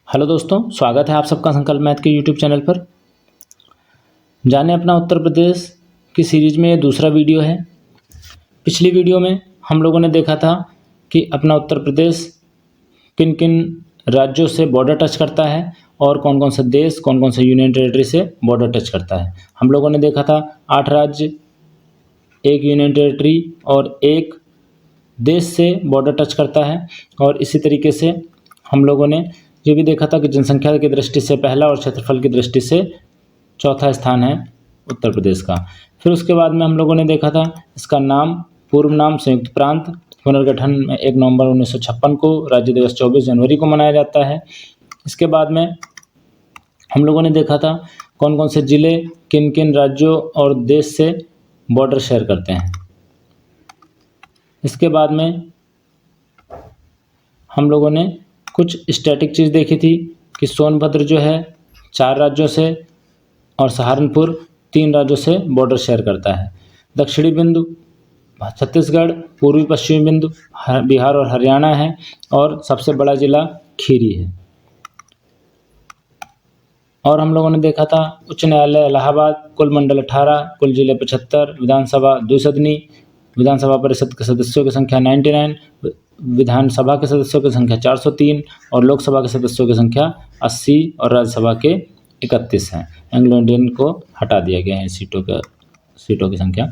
Hello दोस्तों, स्वागत है आप सबका संकल्प मैथ के यूट्यूब चैनल पर। जाने अपना उत्तर प्रदेश की सीरीज़ में ये दूसरा वीडियो है। पिछली वीडियो में हम लोगों ने देखा था कि अपना उत्तर प्रदेश किन किन राज्यों से बॉर्डर टच करता है और कौन कौन से देश, कौन कौन से यूनियन टेरिटरी से बॉर्डर टच करता है। हम लोगों ने देखा था 8 राज्य, 1 यूनियन टेरिटरी और 1 देश से बॉर्डर टच करता है। और इसी तरीके से हम लोगों ने ये भी देखा था कि जनसंख्या की दृष्टि से पहला और क्षेत्रफल की दृष्टि से चौथा स्थान है उत्तर प्रदेश का। फिर उसके बाद में हम लोगों ने देखा था इसका नाम, पूर्व नाम संयुक्त प्रांत, पुनर्गठन में 1 नवंबर 1956 को, राज्य दिवस 24 जनवरी को मनाया जाता है। इसके बाद में हम लोगों ने देखा था कौन कौन से ज़िले किन किन राज्यों और देश से बॉर्डर शेयर करते हैं। इसके बाद में हम लोगों ने कुछ स्टैटिक चीज़ देखी थी कि सोनभद्र जो है 4 राज्यों से और सहारनपुर 3 राज्यों से बॉर्डर शेयर करता है। दक्षिणी बिंदु छत्तीसगढ़, पूर्वी पश्चिमी बिंदु बिहार और हरियाणा है और सबसे बड़ा ज़िला खीरी है। और हम लोगों ने देखा था उच्च न्यायालय इलाहाबाद, कुल मंडल 18, कुल जिले 75, विधानसभा द्विसदनी, विधानसभा परिषद के सदस्यों की संख्या 99, विधानसभा के सदस्यों की संख्या 403 और लोकसभा के सदस्यों की संख्या 80 और राज्यसभा के 31 हैं। एंग्लो इंडियन को हटा दिया गया है सीटों की संख्या।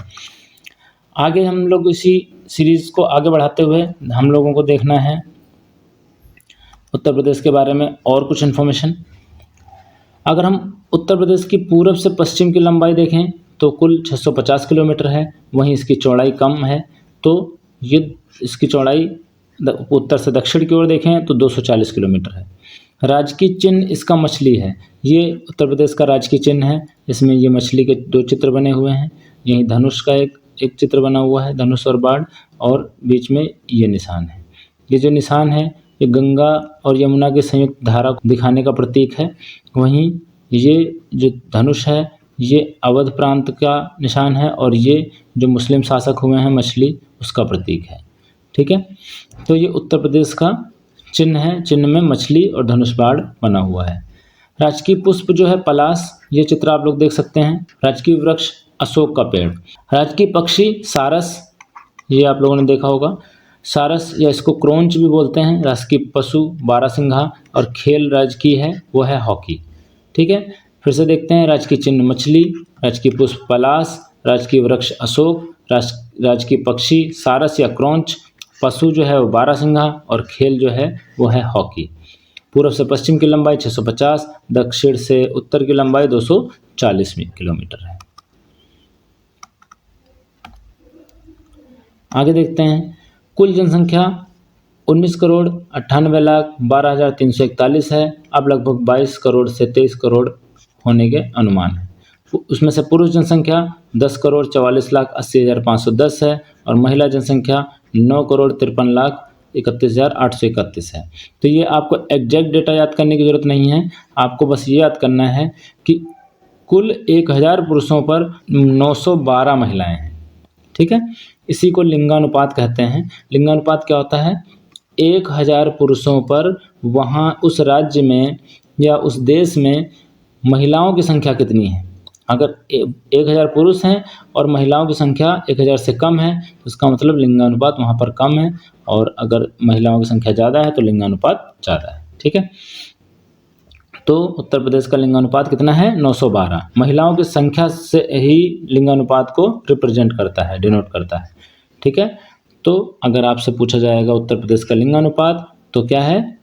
आगे हम लोग इसी सीरीज़ को आगे बढ़ाते हुए हम लोगों को देखना है उत्तर प्रदेश के बारे में और कुछ इन्फॉर्मेशन। अगर हम उत्तर प्रदेश की पूर्व से पश्चिम की लंबाई देखें तो कुल 650 किलोमीटर है, वहीं इसकी चौड़ाई कम है। तो ये इसकी चौड़ाई उत्तर से दक्षिण की ओर देखें तो 240 किलोमीटर है। राजकीय चिन्ह इसका मछली है। ये उत्तर प्रदेश का राजकीय चिन्ह है। इसमें ये मछली के 2 चित्र बने हुए हैं। यहीं धनुष का एक चित्र बना हुआ है, धनुष और बाण, और बीच में ये निशान है। ये जो निशान है ये गंगा और यमुना की संयुक्त धारा को दिखाने का प्रतीक है। वहीं ये जो धनुष है ये अवध प्रांत का निशान है और ये जो मुस्लिम शासक हुए हैं मछली, उसका प्रतीक है। ठीक है, तो ये उत्तर प्रदेश का चिन्ह है। चिन्ह में मछली और धनुष बाण बना हुआ है। राजकीय पुष्प जो है पलाश, ये चित्र आप लोग देख सकते हैं। राजकीय वृक्ष अशोक का पेड़। राजकीय पक्षी सारस, ये आप लोगों ने देखा होगा। सारस या इसको क्रोंच भी बोलते हैं। राजकीय पशु बारहसिंघा और खेल राजकीय है वो है हॉकी। ठीक है, फिर से देखते हैं। राजकीय चिन्ह मछली, राजकीय पुष्प पलाश, राजकीय वृक्ष अशोक, राजकीय पक्षी सारस या क्रोंच, पशु जो है वो बारहसिंघा और खेल जो है वो है हॉकी। पूर्व से पश्चिम की लंबाई 650, दक्षिण से उत्तर की लंबाई 240 किलोमीटर है। आगे देखते हैं। कुल जनसंख्या 19,98,12,341 है। अब लगभग 22 करोड़ से 23 करोड़ होने के अनुमान है। उसमें से पुरुष जनसंख्या 10,44,80,510 है और महिला जनसंख्या 9,53,31,831 है। तो ये आपको एग्जैक्ट डेटा याद करने की ज़रूरत नहीं है। आपको बस ये याद करना है कि कुल 1000 पुरुषों पर 912 महिलाएं हैं। ठीक है, इसी को लिंगानुपात कहते हैं। लिंगानुपात क्या होता है? 1000 पुरुषों पर वहाँ उस राज्य में या उस देश में महिलाओं की संख्या कितनी है। अगर 1000 पुरुष हैं और महिलाओं की संख्या 1000 से कम है तो इसका मतलब लिंगानुपात वहाँ पर कम है, और अगर महिलाओं की संख्या ज़्यादा है तो लिंगानुपात ज़्यादा है। ठीक है, तो उत्तर प्रदेश का लिंगानुपात कितना है? 912। महिलाओं की संख्या से ही लिंगानुपात को रिप्रेजेंट करता है, डिनोट करता है। ठीक है, तो अगर आपसे पूछा जाएगा उत्तर प्रदेश का लिंगानुपात तो क्या है?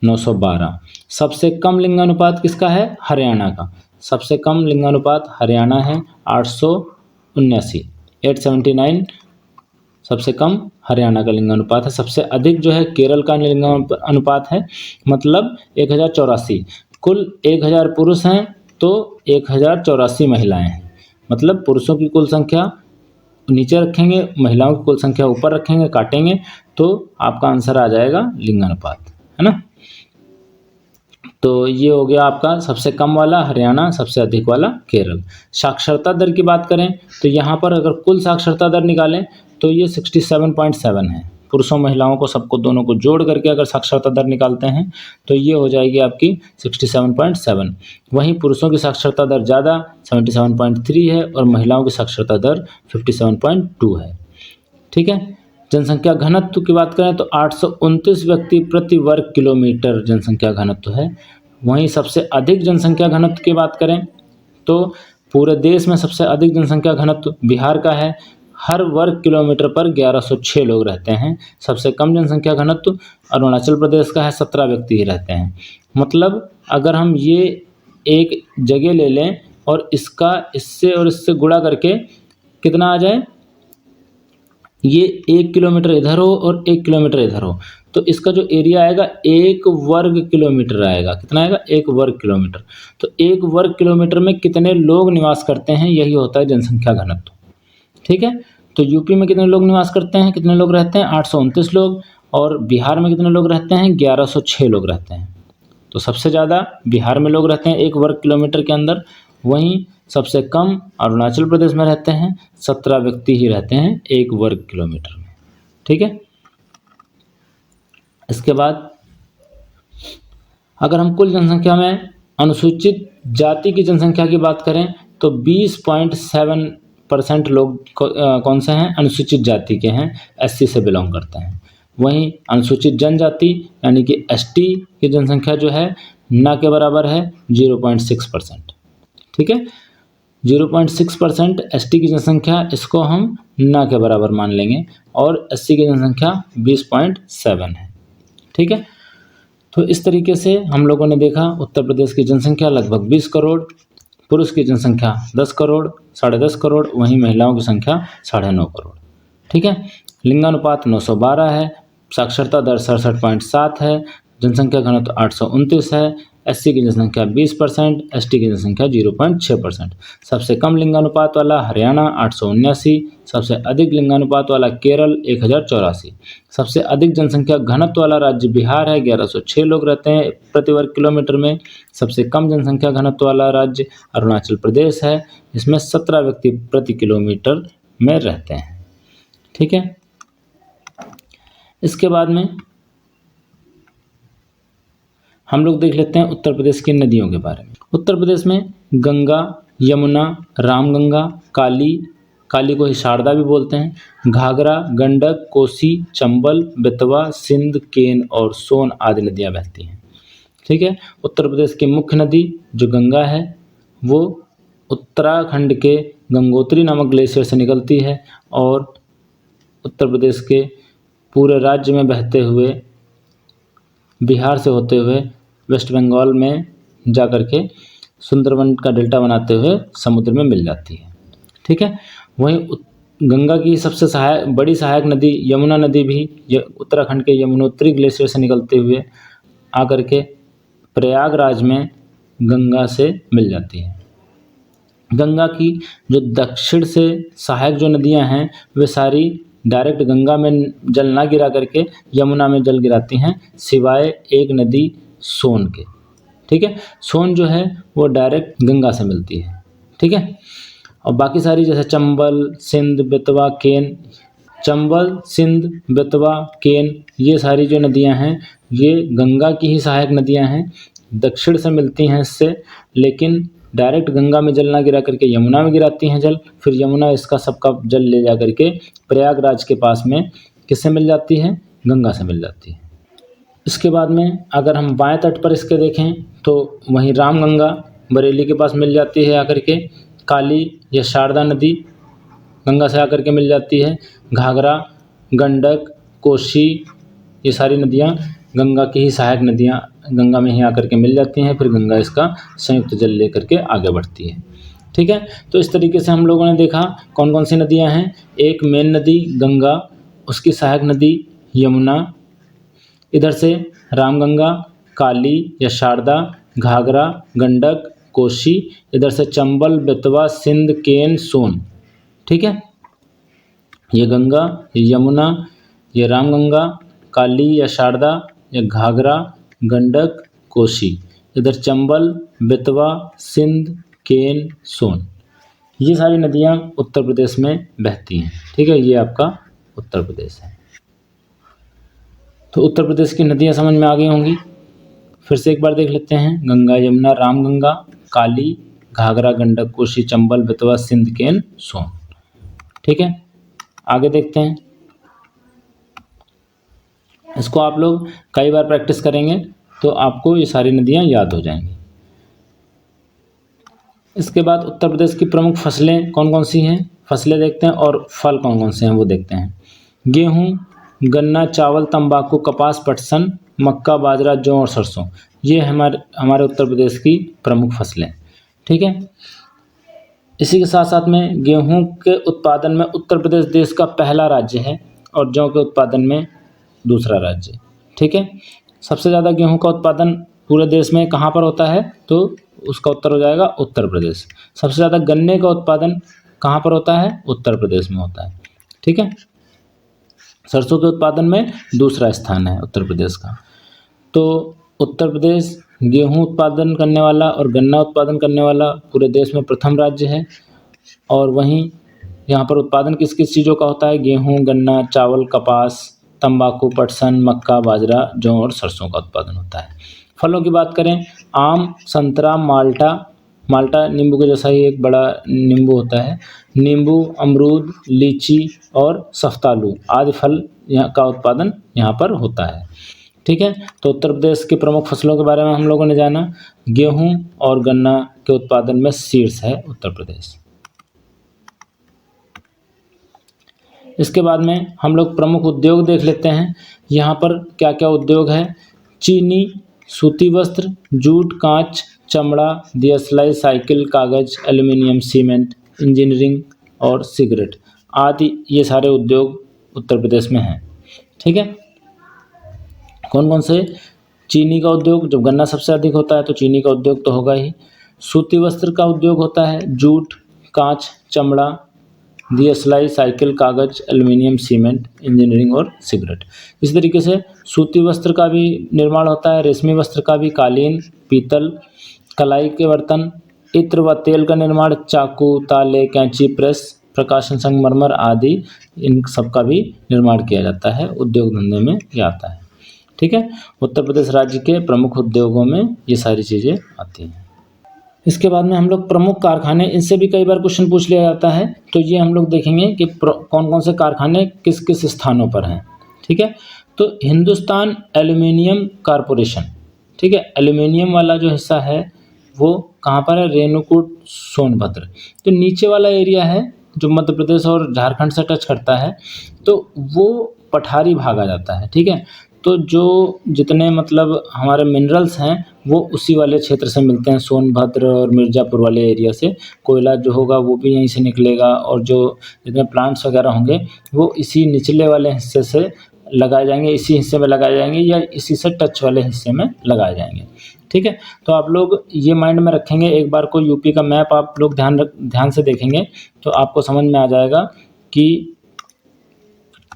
912। सबसे कम लिंगानुपात किसका है? हरियाणा का। सबसे कम लिंगानुपात हरियाणा है 879 सबसे कम हरियाणा का लिंगानुपात है। सबसे अधिक जो है केरल का लिंगानुपात है, मतलब 1084। कुल 1000 पुरुष हैं तो 1084 महिलाएं हैं। मतलब पुरुषों की कुल संख्या नीचे रखेंगे, महिलाओं की कुल संख्या ऊपर रखेंगे, काटेंगे तो आपका आंसर आ जाएगा लिंगानुपात, है ना। तो ये हो गया आपका सबसे कम वाला हरियाणा, सबसे अधिक वाला केरल। साक्षरता दर की बात करें तो यहाँ पर अगर कुल साक्षरता दर निकालें तो ये 67.7 है। पुरुषों महिलाओं को सबको दोनों को जोड़ करके अगर साक्षरता दर निकालते हैं तो ये हो जाएगी आपकी 67.7। वहीं पुरुषों की साक्षरता दर ज़्यादा 77.3 है और महिलाओं की साक्षरता दर 57.2 है। ठीक है। जनसंख्या घनत्व की बात करें तो 829 व्यक्ति प्रति वर्ग किलोमीटर जनसंख्या घनत्व है। वहीं सबसे अधिक जनसंख्या घनत्व की बात करें तो पूरे देश में सबसे अधिक जनसंख्या घनत्व बिहार का है। हर वर्ग किलोमीटर पर 1106 लोग रहते हैं। सबसे कम जनसंख्या घनत्व अरुणाचल प्रदेश का है, 17 व्यक्ति ही रहते हैं। मतलब अगर हम ये एक जगह ले लें और इसका इससे और इससे गुणा करके कितना आ जाए, ये 1 किलोमीटर इधर हो और 1 किलोमीटर इधर हो तो इसका जो एरिया आएगा 1 वर्ग किलोमीटर आएगा। कितना आएगा? 1 वर्ग किलोमीटर। तो 1 वर्ग किलोमीटर में कितने लोग निवास करते हैं, यही होता है जनसंख्या घनत्व। ठीक है। तो यूपी में कितने लोग निवास करते हैं, कितने लोग रहते हैं? 829 लोग। और बिहार में कितने लोग रहते हैं? 1106 लोग रहते हैं। तो सबसे ज़्यादा बिहार में लोग रहते हैं 1 वर्ग किलोमीटर के अंदर। वहीं सबसे कम अरुणाचल प्रदेश में रहते हैं, 17 व्यक्ति ही रहते हैं 1 वर्ग किलोमीटर में। ठीक है। इसके बाद अगर हम कुल जनसंख्या में अनुसूचित जाति की जनसंख्या की बात करें तो 20.7% लोग कौन से हैं? अनुसूचित जाति के हैं, एससी से बिलोंग करते हैं। वहीं अनुसूचित जनजाति यानी कि एसटी की जनसंख्या जो है ना के बराबर है 0.6%। ठीक है। 0.6% एसटी की जनसंख्या, इसको हम ना के बराबर मान लेंगे और एससी की जनसंख्या 20.7 है। ठीक है। तो इस तरीके से हम लोगों ने देखा उत्तर प्रदेश की जनसंख्या लगभग 20 करोड़, पुरुष की जनसंख्या 10 करोड़, 10.5 करोड़, वहीं महिलाओं की संख्या 9.5 करोड़। ठीक है। लिंगानुपात 912 है, साक्षरता दर 67.7 है, जनसंख्या घनत्व 829 है, एससी की जनसंख्या 20%, एसटी की जनसंख्या 0.6%। सबसे कम लिंगानुपात वाला हरियाणा 879, सबसे अधिक लिंगानुपात वाला केरल 1084। सबसे अधिक जनसंख्या घनत्व वाला राज्य बिहार है, 1106 लोग रहते हैं प्रति वर्ग किलोमीटर में। सबसे कम जनसंख्या घनत्व वाला राज्य अरुणाचल प्रदेश है, इसमें 17 व्यक्ति प्रति किलोमीटर में रहते हैं। ठीक है। इसके बाद में हम लोग देख लेते हैं उत्तर प्रदेश की नदियों के बारे में। उत्तर प्रदेश में गंगा, यमुना, रामगंगा, काली को ही शारदा भी बोलते हैं, घाघरा, गंडक, कोसी, चंबल, बेतवा, सिंध, केन और सोन आदि नदियां बहती हैं। ठीक है। उत्तर प्रदेश की मुख्य नदी जो गंगा है वो उत्तराखंड के गंगोत्री नामक ग्लेशियर से निकलती है और उत्तर प्रदेश के पूरे राज्य में बहते हुए बिहार से होते हुए वेस्ट बंगाल में जा कर के सुंदरवन का डेल्टा बनाते हुए समुद्र में मिल जाती है। ठीक है। वहीं गंगा की सबसे बड़ी सहायक नदी यमुना नदी भी उत्तराखंड के यमुनोत्री ग्लेशियर से निकलते हुए आकर के प्रयागराज में गंगा से मिल जाती है। गंगा की जो दक्षिण से सहायक जो नदियां हैं वे सारी डायरेक्ट गंगा में जल ना गिरा करके यमुना में जल गिराती हैं, सिवाय एक नदी सोन के। ठीक है। सोन जो है वो डायरेक्ट गंगा से मिलती है। ठीक है। और बाकी सारी जैसे चंबल, सिंध, बेतवा, केन, चंबल, सिंध, बेतवा, केन ये सारी जो नदियां हैं ये गंगा की ही सहायक नदियां हैं, दक्षिण से मिलती हैं इससे, लेकिन डायरेक्ट गंगा में जल ना गिरा करके यमुना में गिराती हैं जल, फिर यमुना इसका सबका जल ले जा करके प्रयागराज के पास में किससे मिल जाती है? गंगा से मिल जाती है। इसके बाद में अगर हम बाएं तट पर इसके देखें तो वहीं रामगंगा बरेली के पास मिल जाती है आकर के, काली या शारदा नदी गंगा से आकर के मिल जाती है, घाघरा, गंडक, कोसी ये सारी नदियाँ गंगा की ही सहायक नदियाँ गंगा में ही आकर के मिल जाती हैं, फिर गंगा इसका संयुक्त जल लेकर के आगे बढ़ती है। ठीक है। तो इस तरीके से हम लोगों ने देखा कौन कौन सी नदियाँ हैं। एक मेन नदी गंगा, उसकी सहायक नदी यमुना, इधर से रामगंगा, काली या शारदा, घाघरा, गंडक, कोसी, इधर से चंबल, बेतवा, सिंध, केन, सोन। ठीक है। ये गंगा, ये यमुना, ये रामगंगा, काली या शारदा, या घाघरा, गंडक, कोसी, इधर चंबल, बेतवा, सिंध, केन, सोन, ये सारी नदियाँ उत्तर प्रदेश में बहती हैं। ठीक है। ये आपका उत्तर प्रदेश है। तो उत्तर प्रदेश की नदियाँ समझ में आ गई होंगी। फिर से एक बार देख लेते हैं। गंगा, यमुना, रामगंगा, काली, घाघरा, गंडक, कोसी, चंबल, बेतवा, सिंध, केन, सोन। ठीक है, आगे देखते हैं। इसको आप लोग कई बार प्रैक्टिस करेंगे तो आपको ये सारी नदियाँ याद हो जाएंगी। इसके बाद उत्तर प्रदेश की प्रमुख फसलें कौन कौन सी हैं, फसलें देखते हैं, और फल कौन कौन से हैं वो देखते हैं। गेहूँ, गन्ना, चावल, तंबाकू, कपास, पटसन, मक्का, बाजरा, जौ और सरसों, ये हमारे उत्तर प्रदेश की प्रमुख फसलें। ठीक है, इसी के साथ साथ में गेहूं के उत्पादन में उत्तर प्रदेश देश का पहला राज्य है और जौ के उत्पादन में दूसरा राज्य। ठीक है, सबसे ज़्यादा गेहूं का उत्पादन पूरे देश में कहाँ पर होता है, तो उसका उत्तर हो जाएगा उत्तर प्रदेश। सबसे ज़्यादा गन्ने का उत्पादन कहाँ पर होता है, उत्तर प्रदेश में होता है। ठीक है, सरसों के उत्पादन में दूसरा स्थान है उत्तर प्रदेश का। तो उत्तर प्रदेश गेहूं उत्पादन करने वाला और गन्ना उत्पादन करने वाला पूरे देश में प्रथम राज्य है। और वहीं यहाँ पर उत्पादन किस किस चीज़ों का होता है, गेहूं, गन्ना, चावल, कपास, तंबाकू, पटसन, मक्का, बाजरा, जौ और सरसों का उत्पादन होता है। फलों की बात करें, आम, संतरा, माल्टा, माल्टा नींबू के जैसा ही एक बड़ा नींबू होता है, नींबू, अमरूद, लीची और सफ्तालू आदि फल यहाँ का उत्पादन यहाँ पर होता है। ठीक है, तो उत्तर प्रदेश की प्रमुख फसलों के बारे में हम लोगों ने जाना। गेहूं और गन्ना के उत्पादन में शीर्ष है उत्तर प्रदेश। इसके बाद में हम लोग प्रमुख उद्योग देख लेते हैं। यहाँ पर क्या क्या उद्योग है, चीनी, सूती वस्त्र, जूट, कांच, चमड़ा, दियसलाई, साइकिल, कागज, एल्यूमिनियम, सीमेंट, इंजीनियरिंग और सिगरेट आदि ये सारे उद्योग उत्तर प्रदेश में हैं। ठीक है, कौन कौन से, चीनी का उद्योग, जब गन्ना सबसे अधिक होता है तो चीनी का उद्योग तो होगा ही। सूती वस्त्र का उद्योग होता है, जूट, कांच, चमड़ा, दियसलाई, साइकिल, कागज, एल्यूमिनियम, सीमेंट, इंजीनियरिंग और सिगरेट। इस तरीके से सूती वस्त्र का भी निर्माण होता है, रेशमी वस्त्र का भी, कालीन, पीतल, कलाई के बर्तन, इत्र व तेल का निर्माण, चाकू, ताले, कैंची, प्रेस, प्रकाशन संगमरमर आदि, इन सब का भी निर्माण किया जाता है, उद्योग धंधे में ये आता है। ठीक है, उत्तर प्रदेश राज्य के प्रमुख उद्योगों में ये सारी चीज़ें आती हैं। इसके बाद में हम लोग प्रमुख कारखाने, इनसे भी कई बार क्वेश्चन पूछ लिया जाता है, तो ये हम लोग देखेंगे कि कौन कौन से कारखाने किस किस स्थानों पर हैं। ठीक है, तो हिंदुस्तान एल्यूमिनियम कॉरपोरेशन, ठीक है, एल्यूमिनियम वाला जो हिस्सा है वो कहाँ पर है, रेणुकूट, सोनभद्र। तो नीचे वाला एरिया है जो मध्य प्रदेश और झारखंड से टच करता है, तो वो पठारी भाग आ जाता है। ठीक है, तो जो जितने मतलब हमारे मिनरल्स हैं वो उसी वाले क्षेत्र से मिलते हैं, सोनभद्र और मिर्ज़ापुर वाले एरिया से। कोयला जो होगा वो भी यहीं से निकलेगा और जो जितने प्लांट्स वगैरह होंगे वो इसी निचले वाले हिस्से से लगाए जाएंगे, इसी हिस्से में लगाए जाएंगे या इसी से टच वाले हिस्से में लगाए जाएंगे। ठीक है, तो आप लोग ये माइंड में रखेंगे। एक बार को यूपी का मैप आप लोग ध्यान से देखेंगे तो आपको समझ में आ जाएगा कि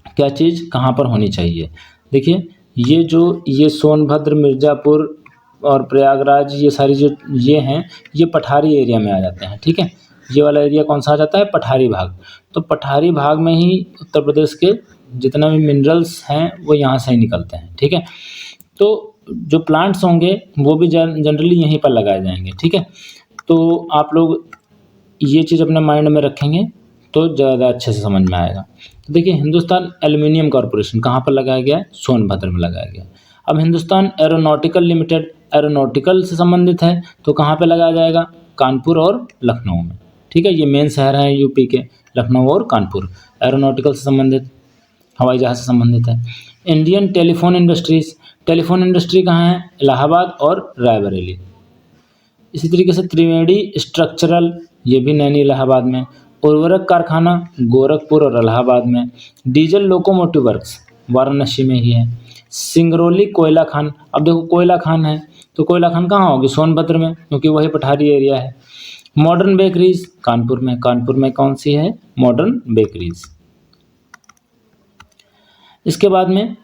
क्या चीज़ कहाँ पर होनी चाहिए। देखिए, ये सोनभद्र, मिर्ज़ापुर और प्रयागराज, ये सारी जो ये हैं ये पठारी एरिया में आ जाते हैं। ठीक है, ये वाला एरिया कौन सा आ जाता है, पठारी भाग। तो पठारी भाग में ही उत्तर प्रदेश के जितना भी मिनरल्स हैं वो यहाँ से ही निकलते हैं। ठीक है, तो जो प्लांट्स होंगे वो भी जनरली यहीं पर लगाए जाएंगे। ठीक है, तो आप लोग ये चीज़ अपने माइंड में रखेंगे तो ज़्यादा अच्छे से समझ में आएगा। तो देखिए, हिंदुस्तान एल्यूमिनियम कॉरपोरेशन कहाँ पर लगाया गया है, सोनभद्र में लगाया गया। अब हिंदुस्तान एरोनॉटिकल लिमिटेड एरोनॉटिकल से संबंधित है तो कहाँ पे लगाया जाएगा, कानपुर और लखनऊ में। ठीक है, ये मेन शहर हैं यूपी के, लखनऊ और कानपुर, एरोनॉटिकल से संबंधित, हवाई जहाज़ से संबंधित है। Indian telephone industries, telephone industry कहाँ है, इलाहाबाद और रायबरेली। इसी तरीके से त्रिवेणी स्ट्रक्चरल, ये भी नैनी इलाहाबाद में। उर्वरक कारखाना गोरखपुर और इलाहाबाद में। डीजल लोकोमोटिव वर्क्स वाराणसी में ही है। सिंगरौली कोयला खान, अब देखो कोयला खान है तो कोयला खान कहाँ होगी, सोनभद्र में, क्योंकि वही पठारी एरिया है। मॉडर्न बेकरीज कानपुर में, कानपुर में कौन सी है, मॉडर्न बेकरीज। इसके बाद में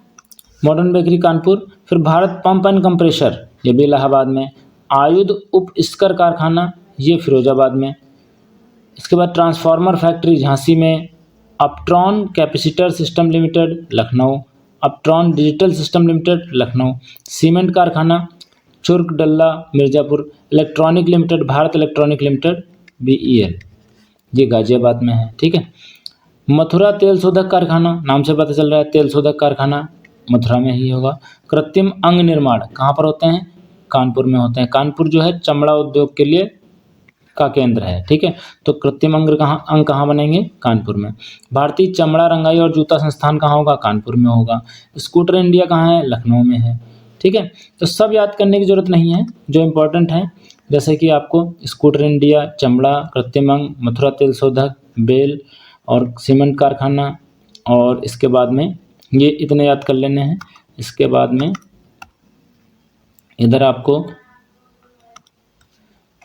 मॉडर्न बेकरी कानपुर, फिर भारत पंप एंड कंप्रेशर, ये भी इलाहाबाद में। आयुध उप इस्कर कारखाना, ये फिरोजाबाद में। इसके बाद ट्रांसफार्मर फैक्ट्री झांसी में। Uptron capacitor system limited Lucknow. Uptron digital system limited Lucknow, cement कारखाना Churk Dalla Mirzapur, electronic limited Bharat electronic limited BEL, ये गाज़ियाबाद में है। ठीक है। मथुरा तेल शोधक कारखाना, नाम से पता चल रहा है तेल शोधक कारखाना मथुरा में ही होगा। कृत्रिम अंग निर्माण कहाँ पर होते हैं? कानपुर में होते हैं। कानपुर जो है चमड़ा उद्योग के लिए का केंद्र है। ठीक है। तो कृत्रिम अंग कहाँ बनेंगे? कानपुर में। भारतीय चमड़ा रंगाई और जूता संस्थान कहाँ होगा? कानपुर में होगा। स्कूटर इंडिया कहाँ है? लखनऊ में है। ठीक है। तो सब याद करने की ज़रूरत नहीं है, जो इम्पोर्टेंट है जैसे कि आपको स्कूटर इंडिया, चमड़ा, कृत्रिम अंग, मथुरा तेल शोधक, बेल और सीमेंट कारखाना, और इसके बाद में ये इतने याद कर लेने हैं। इसके बाद में इधर आपको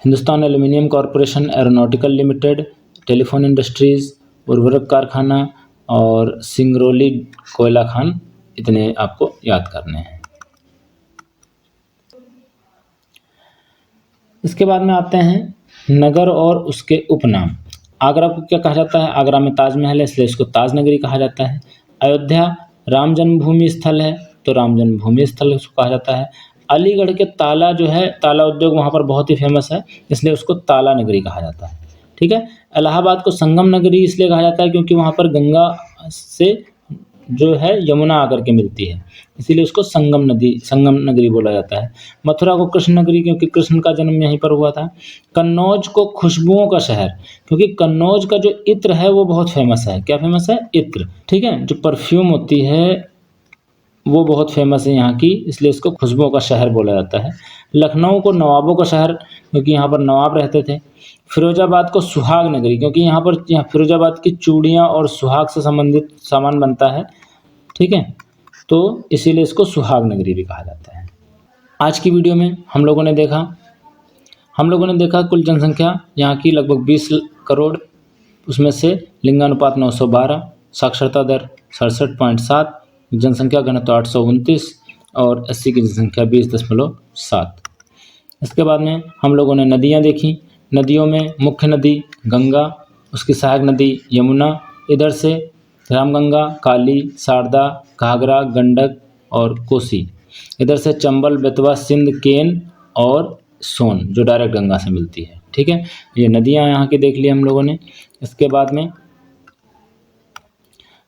Hindustan aluminium corporation, aeronautical limited, telephone industries, उर्वरक कारखाना और सिंगरौली कोयला खान, इतने आपको याद करने हैं। इसके बाद में आते हैं नगर और उसके उपनाम। आगरा को क्या कहा जाता है? आगरा में ताजमहल है इसलिए इसको ताज नगरी कहा जाता है। अयोध्या राम जन्मभूमि स्थल है तो राम जन्मभूमि स्थल उसको कहा जाता है। अलीगढ़ के ताला जो है, ताला उद्योग वहाँ पर बहुत ही फेमस है इसलिए उसको ताला नगरी कहा जाता है। ठीक है। इलाहाबाद को संगम नगरी इसलिए कहा जाता है क्योंकि वहाँ पर गंगा से जो है यमुना आकर के मिलती है, इसीलिए उसको संगम नगरी बोला जाता है। मथुरा को कृष्ण नगरी क्योंकि कृष्ण का जन्म यहीं पर हुआ था। कन्नौज को खुशबुओं का शहर क्योंकि कन्नौज का जो इत्र है वो बहुत फेमस है। क्या फेमस है? इत्र। ठीक है। जो परफ्यूम होती है वो बहुत फेमस है यहाँ की, इसलिए इसको खुशबुओं का शहर बोला जाता है। लखनऊ को नवाबों का शहर क्योंकि यहाँ पर नवाब रहते थे। फिरोजाबाद को सुहाग नगरी क्योंकि यहाँ फिरोजाबाद की चूड़ियाँ और सुहाग से संबंधित सामान बनता है। ठीक है। तो इसीलिए इसको सुहाग नगरी भी कहा जाता है। आज की वीडियो में हम लोगों ने देखा कुल जनसंख्या यहाँ की लगभग 20 करोड़, उसमें से लिंगानुपात 912, साक्षरता दर 67.7, जनसंख्या घनत्व 829 और 80 की जनसंख्या 20.7। इसके बाद में हम लोगों ने नदियाँ देखी। नदियों में मुख्य नदी गंगा, उसकी सहायक नदी यमुना, इधर से रामगंगा, काली, शारदा, घाघरा, गंडक और कोसी, इधर से चंबल, बेतवा, सिंध, केन और सोन जो डायरेक्ट गंगा से मिलती है। ठीक है। ये नदियाँ यहाँ की देख ली हम लोगों ने। इसके बाद में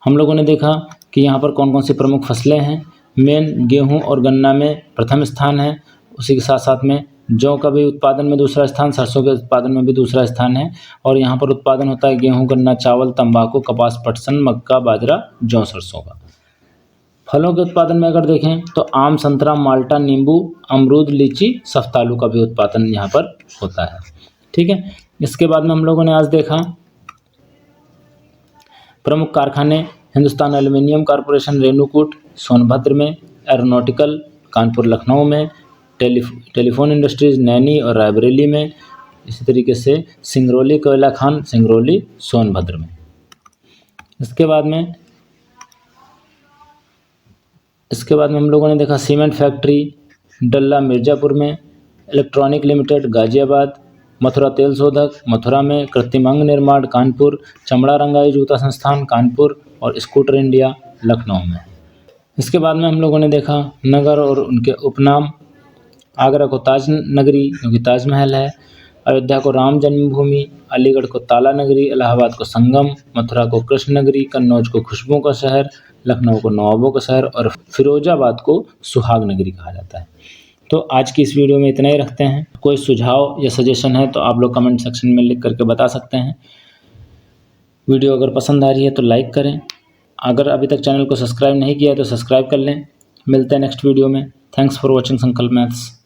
हम लोगों ने देखा कि यहाँ पर कौन कौन सी प्रमुख फसलें हैं। मेन गेहूँ और गन्ना में प्रथम स्थान है, उसी के साथ साथ में जौ का भी उत्पादन में दूसरा स्थान, सरसों के उत्पादन में भी दूसरा स्थान है। और यहाँ पर उत्पादन होता है गेहूँ, गन्ना, चावल, तंबाकू, कपास, पटसन, मक्का, बाजरा, जौ, सरसों का। फलों के उत्पादन में अगर देखें तो आम, संतरा, माल्टा, नींबू, अमरूद, लीची, सफ्तालू का भी उत्पादन यहाँ पर होता है। ठीक है। इसके बाद में हम लोगों ने आज देखा प्रमुख कारखाने, हिंदुस्तान एल्युमिनियम कॉरपोरेशन रेणुकूट सोनभद्र में, एरोनॉटिकल कानपुर लखनऊ में, टेलीफोन इंडस्ट्रीज़ नैनी और रायबरेली में, इसी तरीके से सिंगरौली कोयला खान सिंगरौली सोनभद्र में। इसके बाद में हम लोगों ने देखा सीमेंट फैक्ट्री डल्ला मिर्ज़ापुर में, इलेक्ट्रॉनिक लिमिटेड गाज़ियाबाद, मथुरा तेल शोधक मथुरा में, कृत्रिम अंग निर्माण कानपुर, चमड़ा रंगाई जूता संस्थान कानपुर और स्कूटर इंडिया लखनऊ में। इसके बाद में हम लोगों ने देखा नगर और उनके उपनाम। आगरा को ताज नगरी क्योंकि ताजमहल है, अयोध्या को राम जन्मभूमि, अलीगढ़ को ताला नगरी, इलाहाबाद को संगम, मथुरा को कृष्ण नगरी, कन्नौज को खुशबुओं का शहर, लखनऊ को नवाबों का शहर और फिरोजाबाद को सुहाग नगरी कहा जाता है। तो आज की इस वीडियो में इतना ही रखते हैं। कोई सुझाव या सजेशन है तो आप लोग कमेंट सेक्शन में लिख करके बता सकते हैं। वीडियो अगर पसंद आ रही है तो लाइक करें। अगर अभी तक चैनल को सब्सक्राइब नहीं किया है तो सब्सक्राइब कर लें। मिलते हैं नेक्स्ट वीडियो में। थैंक्स फॉर वॉचिंग संकल्प मैथ्स।